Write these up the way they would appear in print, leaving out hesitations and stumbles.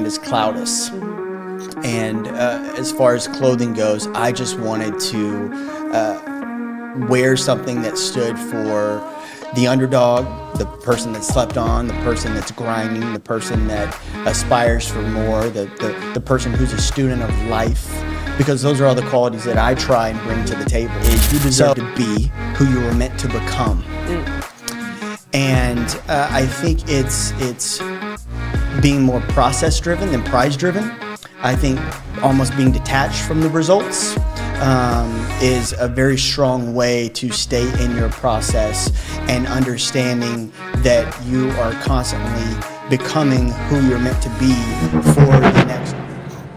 brand is Clowdus. And as far as clothing goes, I just wanted to wear something that stood for the underdog, the person that slept on, the person that's grinding, the person that aspires for more, the person who's a student of life, because those are all the qualities that I try and bring to the table. You deserve to be who you were meant to become. And I think it's being more process-driven than prize-driven. I think almost being detached from the results is a very strong way to stay in your process and understanding that you are constantly becoming who you're meant to be for the next.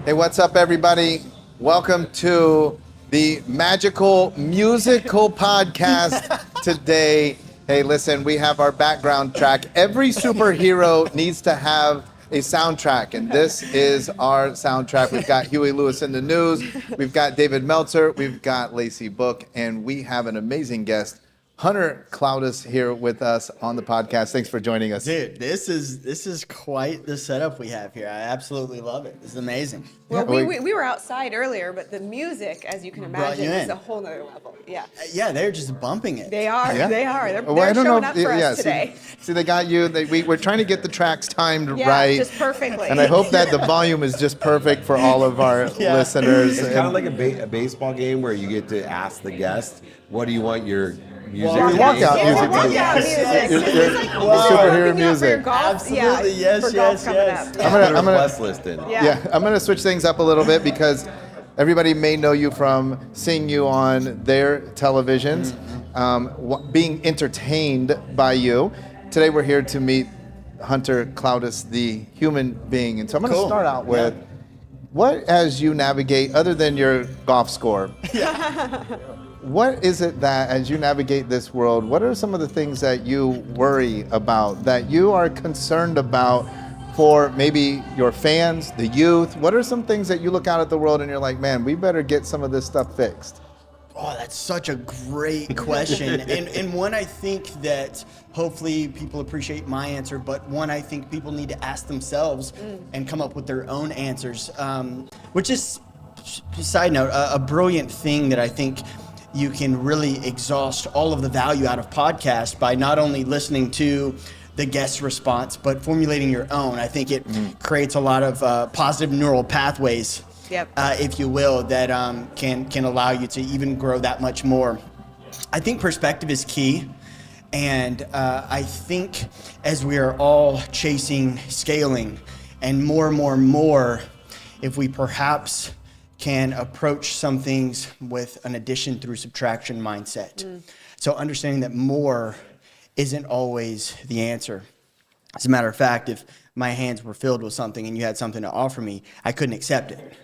Hey, what's up, everybody? Welcome to the magical musical podcast today. Hey, listen, we have our background track. Every superhero needs to have a soundtrack, and this is our soundtrack. We've got Huey Lewis in the News, we've got David Meltzer, we've got Lacey Book, and we have an amazing guest, Hunter Clowdus, here with us on the podcast. Thanks for joining us. Dude, this is quite the setup we have here. I absolutely love it. This is amazing. Well, we were outside earlier, but the music, as you can imagine, is a whole nother level. Yeah. Yeah, they're just bumping it. They are. Yeah. They are. They're Showing up for us today. See, they got you. We're trying to get the tracks timed right. Just perfectly. And I hope that the volume is just perfect for all of our listeners. It's kind of like a baseball game where you get to ask the guest, what do you want your music Walkout music. Superhero music. Absolutely, yes. I'm gonna list in. I'm gonna switch things up a little bit because everybody may know you from seeing you on their televisions, being entertained by you. Today we're here to meet Hunter Clowdus, the human being, and so I'm gonna start out with what, as you navigate, other than your golf score. What is it that, as you navigate this world, what are some of the things that you worry about, that you are concerned about for maybe your fans, the youth? What are some things that you look out at the world and you're like, man, we better get some of this stuff fixed? Oh, that's such a great question. and one I think that hopefully people appreciate my answer, but one I think people need to ask themselves and come up with their own answers, which is, side note, a brilliant thing that I think you can really exhaust all of the value out of podcasts by not only listening to the guest response, but formulating your own. I think it creates a lot of positive neural pathways, if you will, that can allow you to even grow that much more. I think perspective is key. And I think as we are all chasing scaling and more, if we perhaps can approach some things with an addition through subtraction mindset. So understanding that more isn't always the answer. As a matter of fact, if my hands were filled with something and you had something to offer me, I couldn't accept it.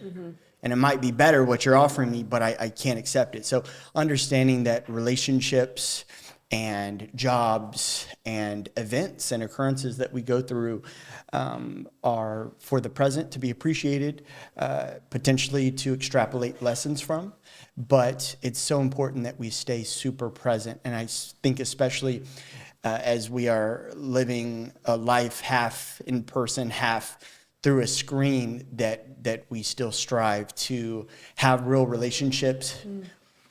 And it might be better what you're offering me, but I can't accept it. So understanding that relationships and jobs and events and occurrences that we go through are for the present to be appreciated, potentially to extrapolate lessons from. But it's so important that we stay super present. And I think especially as we are living a life half in person, half through a screen, that we still strive to have real relationships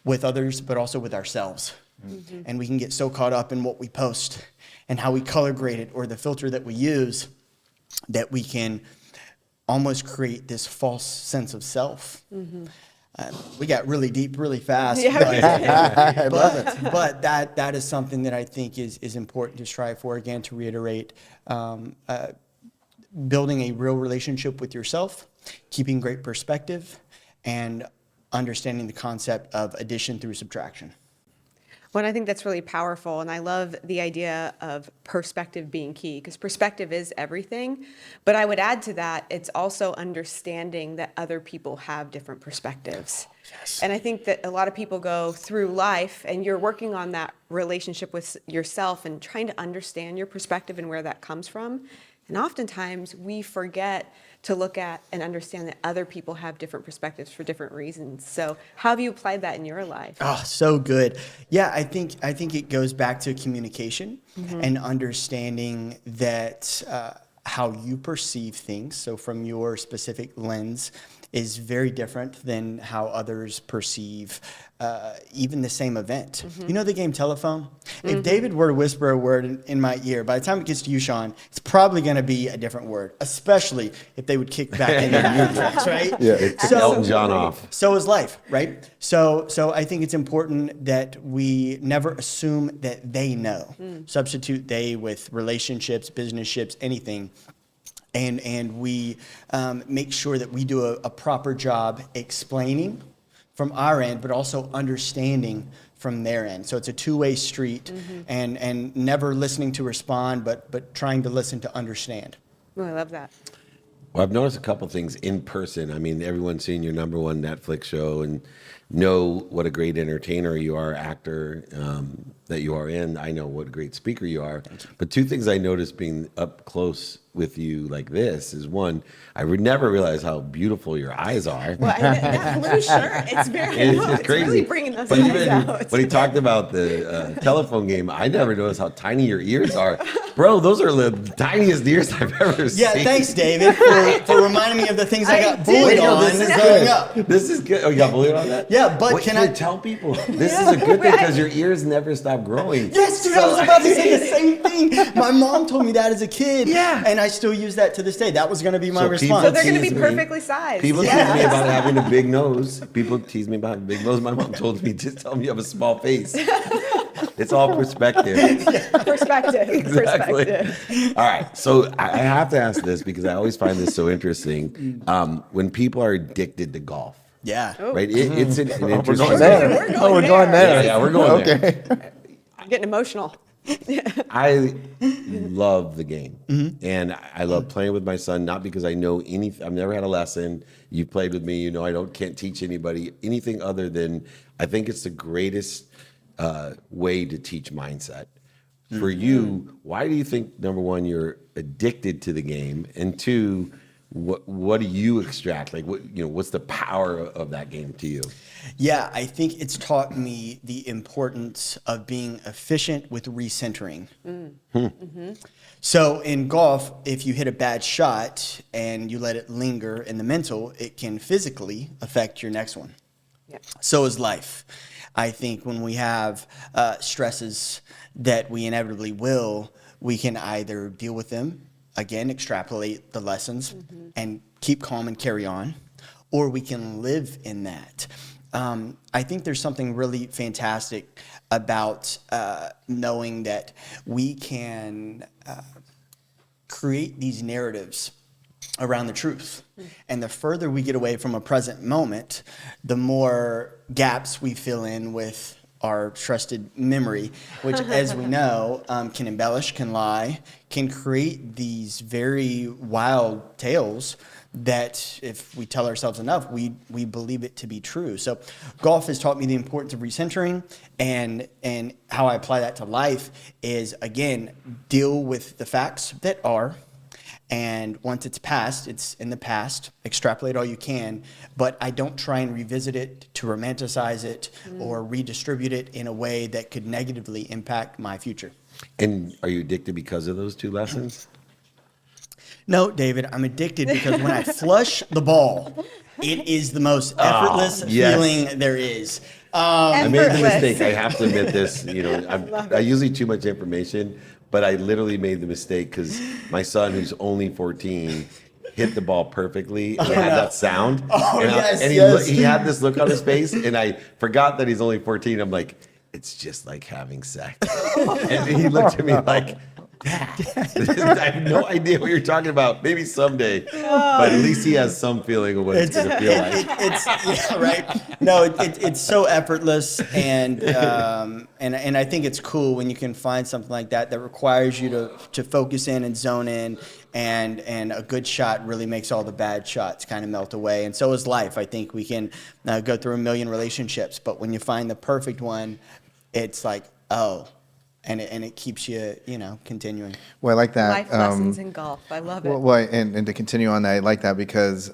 with others, but also with ourselves. And we can get so caught up in what we post and how we color grade it or the filter that we use that we can almost create this false sense of self. We got really deep really fast. But that is something that I think is important to strive for. Again, to reiterate, building a real relationship with yourself, keeping great perspective, and understanding the concept of addition through subtraction. Well, I think that's really powerful, and I love the idea of perspective being key, because perspective is everything. But I would add to that, it's also understanding that other people have different perspectives. Yes. And I think that a lot of people go through life, and you're working on that relationship with yourself and trying to understand your perspective and where that comes from. And oftentimes we forget to look at and understand that other people have different perspectives for different reasons. So how have you applied that in your life? Oh, so good. Yeah, I think it goes back to communication and understanding that how you perceive things, so from your specific lens, is very different than how others perceive even the same event. You know the game telephone? If David were to whisper a word in my ear, by the time it gets to you, Shawn, it's probably going to be a different word, especially if they would kick back into your tracks, right? Yeah. It's Elton John off. So is life, right? So I think it's important that we never assume that they know. Substitute they with relationships, business-ships, anything. And we make sure that we do a proper job explaining from our end, but also understanding from their end. So it's a two-way street, and never listening to respond, but trying to listen to understand. Oh, I love that. Well, I've noticed a couple things in person. I mean, everyone's seen your #1 Netflix show and know what a great entertainer you are, actor that you are in. I know what a great speaker you are. But two things I noticed being up close with you like this is, one, I would never realize how beautiful your eyes are. Well, that blue shirt, it's very, It's crazy. really bringing those But eyes even out. when he talked about the telephone game, I never noticed how tiny your ears are. Bro, those are the tiniest ears I've ever Yeah, seen. thanks, David, for reminding me of the things I got I bullied did. on This is growing good. up. This is good. Oh, you got bullied on that? Yeah, but What can should I tell people? This is a good thing because your ears never stop growing. Yes, dude, I was about to say the same thing. My mom told me that as a kid. Yeah. And I still use that to this day. That was going to be my So response. So they're going to be tease me. perfectly sized. People Yeah. tease me about having a big nose. People tease me about having a big nose. My mom told me, just tell me you have a small face. It's all perspective. Perspective. Exactly. Perspective. All right. So I have to ask this because I always find this so interesting. When people are addicted to golf, Yeah. right? It's an We're interesting. going there. We're going Oh, we're going there. Yeah, we're going there. Okay. I'm getting emotional. I love the game, and I love playing with my son. Not because I know anything. I've never had a lesson. You played with me. You know I can't teach anybody anything other than I think it's the greatest way to teach mindset. For you, why do you think, #1, you're addicted to the game, and 2, what do you extract? Like what's the power of that game to you? Yeah, I think it's taught me the importance of being efficient with recentering. So in golf, if you hit a bad shot and you let it linger in the mental, it can physically affect your next one. Yep. So is life. I think when we have stresses that we inevitably will, we can either deal with them, again, extrapolate the lessons and keep calm and carry on, or we can live in that. I think there's something really fantastic about knowing that we can create these narratives around the truth. And the further we get away from a present moment, the more gaps we fill in with our trusted memory, which, as we know, can embellish, can lie, can create these very wild tales that if we tell ourselves enough, we believe it to be true. So golf has taught me the importance of recentering, and how I apply that to life is, again, deal with the facts that are. And once it's past, it's in the past. Extrapolate all you can, but I don't try and revisit it to romanticize it or redistribute it in a way that could negatively impact my future. And are you addicted because of those 2 lessons? No, David, I'm addicted because when I flush the ball, it is the most effortless yes. feeling there is. I made the Effortless. mistake. I have to admit this. I usually too much information, but I literally made the mistake because my son, who's only 14, hit the ball perfectly and had that sound. Oh, and yes, and yes. he had this look on his face, and I forgot that he's only 14. I'm like, it's just like having sex. And he looked at me like, Dad, I have no idea what you're talking about. Maybe someday, but at least he has some feeling of what it's going to feel like. It's yeah, right. No, it's so effortless, and I think it's cool when you can find something like that that requires you to focus in and zone in, and a good shot really makes all the bad shots kind of melt away. And so is life. I think we can go through a million relationships, but when you find the perfect one, it's like, oh. And it keeps you, continuing. Well, I like that. Life lessons in golf. I love it. Well, and to continue on that, I like that because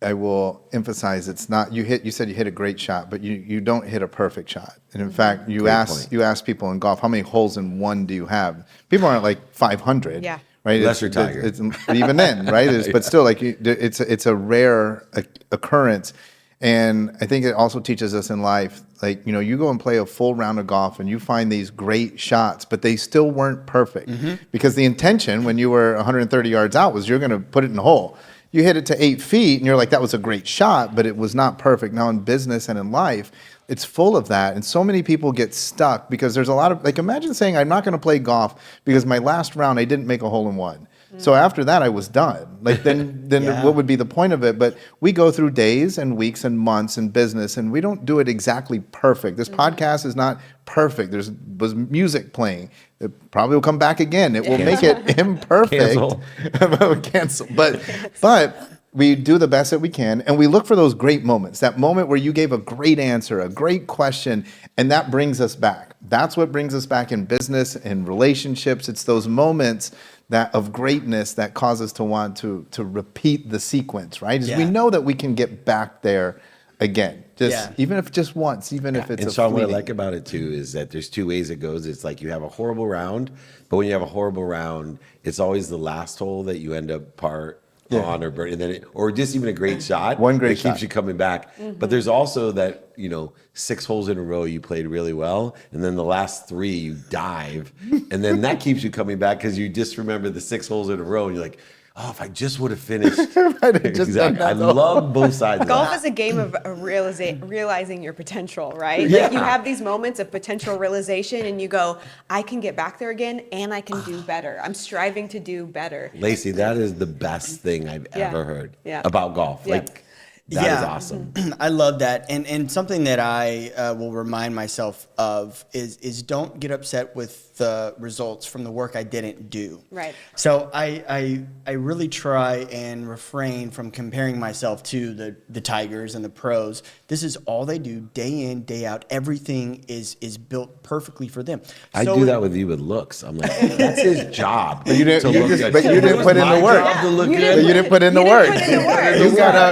I will emphasize it's not you said you hit a great shot, but you don't hit a perfect shot. And in fact, you ask people in golf, how many holes in one do you have? People aren't like 500. Yeah. Right? right? Lesser tiger. It's even then, right? But still, like it's a rare occurrence, and I think it also teaches us in life, like you go and play a full round of golf and you find these great shots, but they still weren't perfect because the intention when you were 130 yards out was you're going to put it in the hole. You hit it to 8 feet and you're like, that was a great shot, but it was not perfect. Now in business and in life, it's full of that. And so many people get stuck because there's a lot of, like, imagine saying, I'm not going to play golf because my last round, I didn't make a hole in one. So after that, I was done. Like, then Yeah. what would be the point of it? But we go through days and weeks and months in business, and we don't do it exactly perfect. This podcast is not perfect. Was music playing. It probably will come back again. It will make it imperfect. Cancel. But we do the best that we can, and we look for those great moments. That moment where you gave a great answer, a great question, and that brings us back. That's what brings us back in business and relationships. It's those moments that of greatness that cause us to want to repeat the sequence, right? Is we know that we can get back there again. Even if just once, even if it's and a Shawn, what I fleeting. like about it too is that there's two ways it goes. It's like you have a horrible round, but when you have a horrible round, it's always the last hole that you end up on or burn, and then or just even a great shot. One great that keeps shot. you coming back. But there's also that 6 holes in a row you played really well, and then the last 3 you dive, and then that keeps you coming back because you just remember the 6 holes in a row, and you're like, oh, if I just would have finished. Exactly. I love both sides. Golf of is a game of realizing your potential, right? Yeah. Like you have these moments of potential realization and you go, I can get back there again and I can do better. I'm striving to do better. that. Lacey, that is the best thing I've ever heard about golf. Yeah. Like that is awesome. I love that. And something that I will remind myself of is don't get upset with the results from the work I didn't do. Right. So I really try and refrain from comparing myself to the Tigers and the pros. This is all they do day in, day out. Everything is built perfectly for them. I So do that with you with looks. I'm like, that's his job. But you didn't. to look good. But you didn't put in the work. Job to look You good. But you didn't put in the work.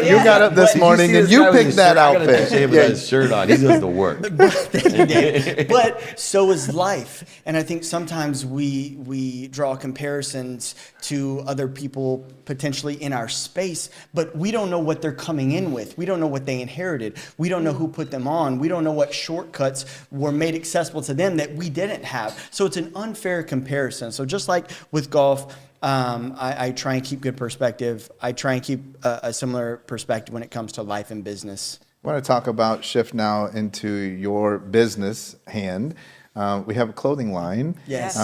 You got up this morning and you picked that outfit. Shave with his shirt on. He does the work. Thank you, Dave. But so is life. And I think sometimes we draw comparisons to other people potentially in our space, but we don't know what they're coming in with. We don't know what they inherited. We don't know who put them on. We don't know what shortcuts were made accessible to them that we didn't have. So it's an unfair comparison. So just like with golf, I try and keep good perspective. I try and keep a similar perspective when it comes to life and business. I want to talk about shift now into your business hand. We have a clothing line. Yes.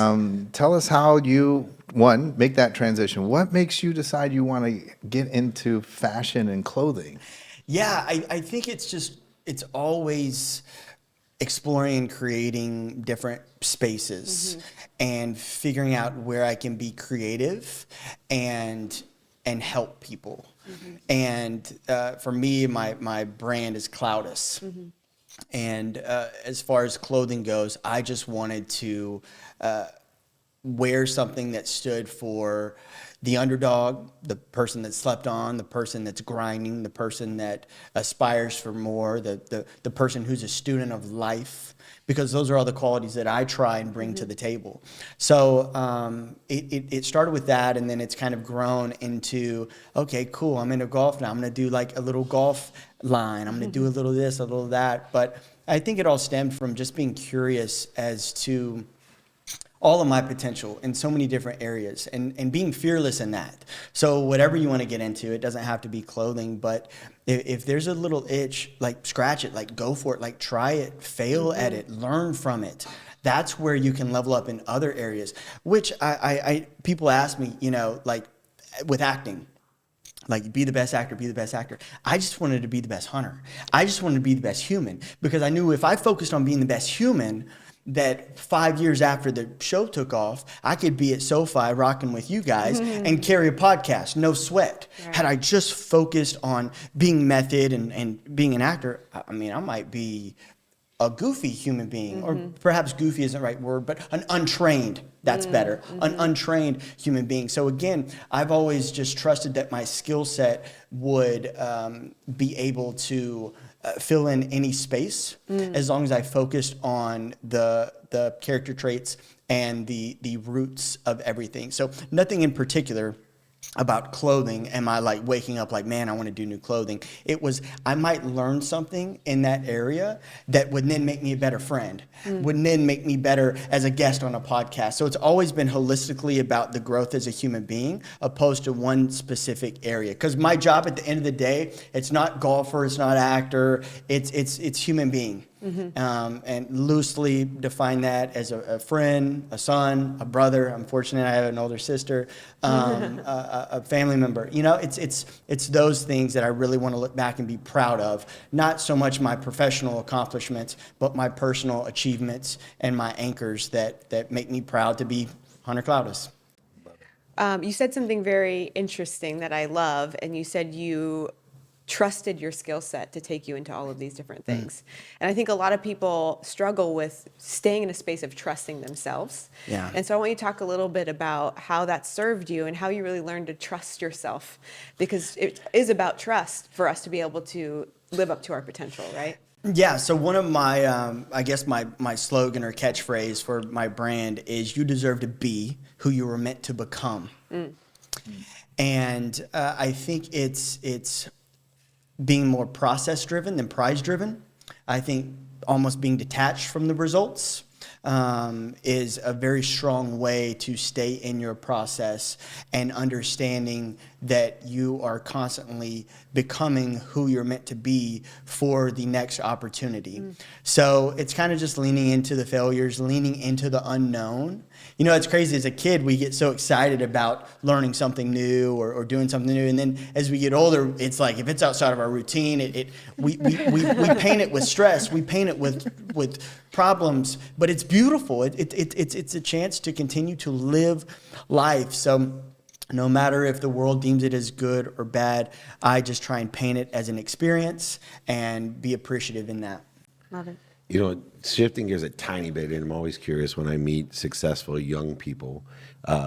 Tell us how you, one, make that transition. What makes you decide you want to get into fashion and clothing? Yeah, I think it's always exploring and creating different spaces and figuring out where I can be creative and help people. And for me, my brand is Clowdus. And as far as clothing goes, I just wanted to wear something that stood for the underdog, the person that slept on, the person that's grinding, the person that aspires for more, the person who's a student of life, because those are all the qualities that I try and bring to the table. So it started with that, and then it's kind of grown into, okay, cool, I'm into golf now. I'm going to do like a little golf line. I'm going to do a little this, a little that. But I think it all stemmed from just being curious as to all of my potential in so many different areas and being fearless in that. So whatever you want to get into, it doesn't have to be clothing, but if there's a little itch, like scratch it, like go for it, like try it, fail at it, learn from it. That's where you can level up in other areas, which I people ask me, like with acting, like be the best actor, be the best actor. I just wanted to be the best hunter. I just wanted to be the best human because I knew if I focused on being the best human, that 5 years after the show took off, I could be at SoFi rocking with you guys and carry a podcast, no sweat. Right. Had I just focused on being method and being an actor, I mean, I might be a goofy human being, or perhaps goofy isn't the right word, but an untrained, that's better, an untrained human being. So again, I've always just trusted that my skill set would be able to fill in any space as long as I focused on the character traits and the roots of everything. So nothing in particular about clothing am I like waking up like, man, I want to do new clothing. It was, I might learn something in that area that would then make me a better friend, would then make me better as a guest on a podcast. So it's always been holistically about the growth as a human being opposed to one specific area. Because my job at the end of the day, it's not golfer, it's not actor, it's human being. And loosely define that as a friend, a son, a brother. I'm fortunate I have an older sister, a family member. You know, it's those things that I really want to look back and be proud of. Not so much my professional accomplishments, but my personal achievements and my anchors that make me proud to be Hunter Clowdus. You said something very interesting that I love, and you said you trusted your skill set to take you into all of these different things. And I think a lot of people struggle with staying in a space of trusting themselves. Yeah. And so I want you to talk a little bit about how that served you and how you really learned to trust yourself, because it is about trust for us to be able to live up to our potential, right? Yeah, so one of my, I guess my slogan or catchphrase for my brand is you deserve to be who you were meant to become. And I think it's being more process driven than prize driven. I think almost being detached from the results is a very strong way to stay in your process and understanding that you are constantly becoming who you're meant to be for the next opportunity. So it's kind of just leaning into the failures, leaning into the unknown. You know, it's crazy. As a kid, we get so excited about learning something new or doing something new. And then as we get older, it's like if it's outside of our routine, we paint it with stress. We paint it with problems. But it's beautiful. It's a chance to continue to live life. So no matter if the world deems it as good or bad, I just try and paint it as an experience and be appreciative in that. Love it. You know, shifting gears a tiny bit, and I'm always curious when I meet successful young people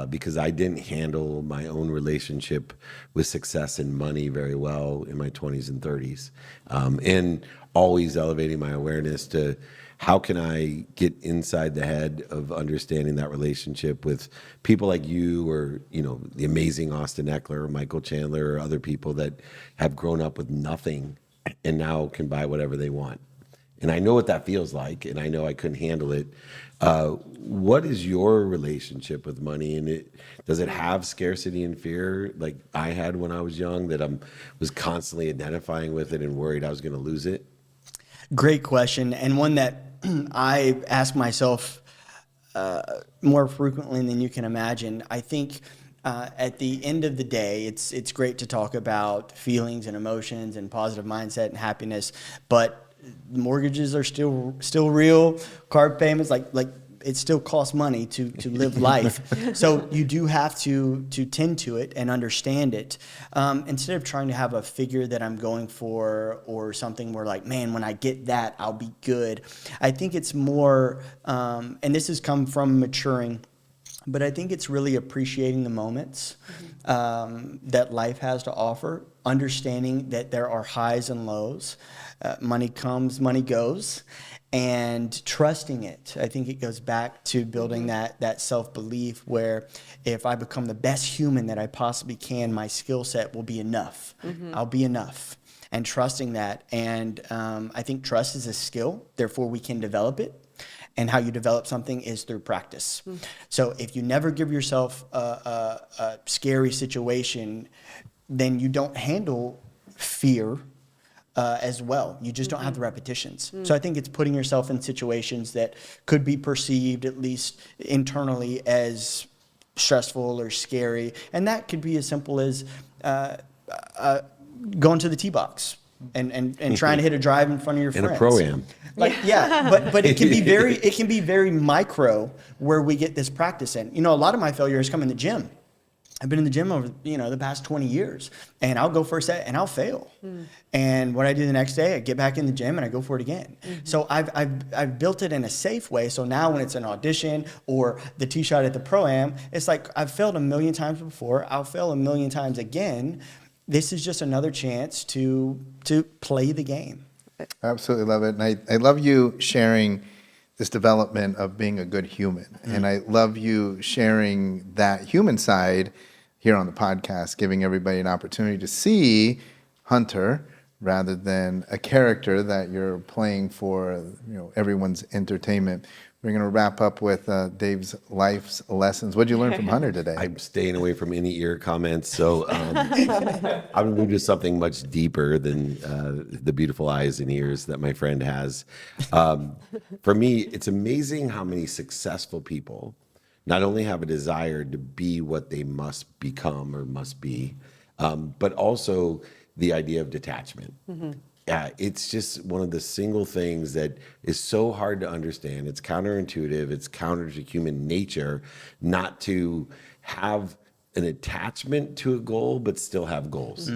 because I didn't handle my own relationship with success and money very well in my 20s and 30s, and always elevating my awareness to how can I get inside the head of understanding that relationship with people like you or, you know, the amazing Austin Eckler or Michael Chandler or other people that have grown up with nothing and now can buy whatever they want. And I know what that feels like, and I know I couldn't handle it. What is your relationship with money? And does it have scarcity and fear like I had when I was young, that I was constantly identifying with it and worried I was going to lose it? Great question, and one that I ask myself more frequently than you can imagine. I think at the end of the day, it's great to talk about feelings and emotions and positive mindset and happiness, but mortgages are still real. Car payments, like it still costs money to live life. So you do have to tend to it and understand it. Instead of trying to have a figure that I'm going for or something where like, man, when I get that, I'll be good. I think it's more, and this has come from maturing, but I think it's really appreciating the moments that life has to offer, understanding that there are highs and lows. Money comes, money goes, and trusting it. I think it goes back to building that self-belief where if I become the best human that I possibly can, my skill set will be enough. I'll be enough. And trusting that. And I think trust is a skill, therefore we can develop it. And how you develop something is through practice. So if you never give yourself a scary situation, then you don't handle fear as well. You just don't have the repetitions. So I think it's putting yourself in situations that could be perceived, at least internally, as stressful or scary. And that could be as simple as going to the tee box and trying to hit a drive in front of your friends. In a pro-am. But it can be very micro where we get this practice in. You know, a lot of my failures come in the gym. I've been in the gym over, the past 20 years, and I'll go for a set and I'll fail. And what I do the next day, I get back in the gym and I go for it again. So I've built it in a safe way. So now when it's an audition or the tee shot at the Pro-Am, it's like I've failed a million times before. I'll fail a million times again. This is just another chance to play the game. Absolutely love it. And I love you sharing this development of being a good human. And I love you sharing that human side here on the podcast, giving everybody an opportunity to see Hunter rather than a character that you're playing for, everyone's entertainment. We're going to wrap up with Dave's life's lessons. What did you learn from Hunter today? I'm staying away from any ear comments, so I'm going to move to something much deeper than the beautiful eyes and ears that my friend has. For me, it's amazing how many successful people not only have a desire to be what they must become or must be, but also the idea of detachment. It's just one of the single things that is so hard to understand. It's counterintuitive. It's counter to human nature not to have an attachment to a goal, but still have goals.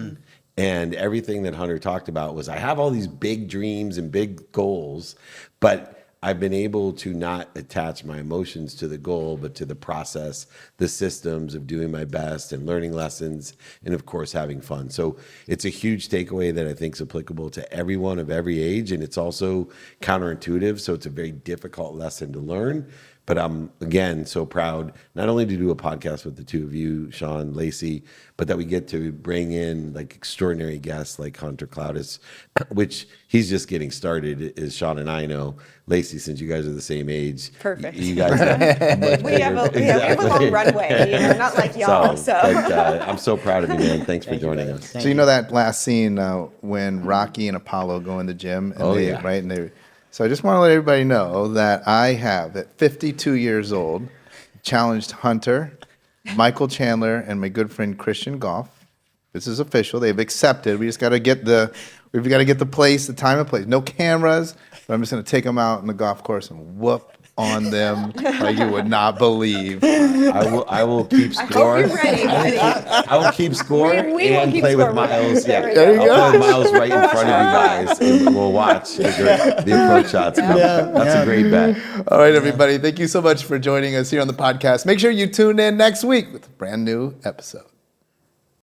And everything that Hunter talked about was, I have all these big dreams and big goals, but I've been able to not attach my emotions to the goal, but to the process, the systems of doing my best and learning lessons, and of course, having fun. So it's a huge takeaway that I think is applicable to everyone of every age, and it's also counterintuitive, so it's a very difficult lesson to learn. But I'm, again, so proud not only to do a podcast with the two of you, Shawn, Lacey, but that we get to bring in like extraordinary guests like Hunter Clowdus, which he's just getting started, as Shawn and I know. Lacey, since you guys are the same age, Perfect. You guys have much We have a bigger- long runway, not like y'all. So, but, I'm so proud of you, man. Thanks for joining us. So you know that last scene when Rocky and Apollo go in the gym, and right, and they. So I just want to let everybody know that I have, at 52 years old, challenged Hunter, Michael Chandler, and my good friend Christian Goff. This is official. They've accepted. We just got to get we've got to get the place, the time and place. No cameras, but I'm just going to take them out on the golf course and whoop on them like you would not believe. I will keep score. I hope you're ready, buddy. I will keep score We will and keep play score with with Miles. you. Yeah, There you go. I'll play with Miles right in front of you guys, and we'll watch the approach shots come. That's a great bet. All right, everybody. Thank you so much for joining us here on the podcast. Make sure you tune in next week with a brand new episode.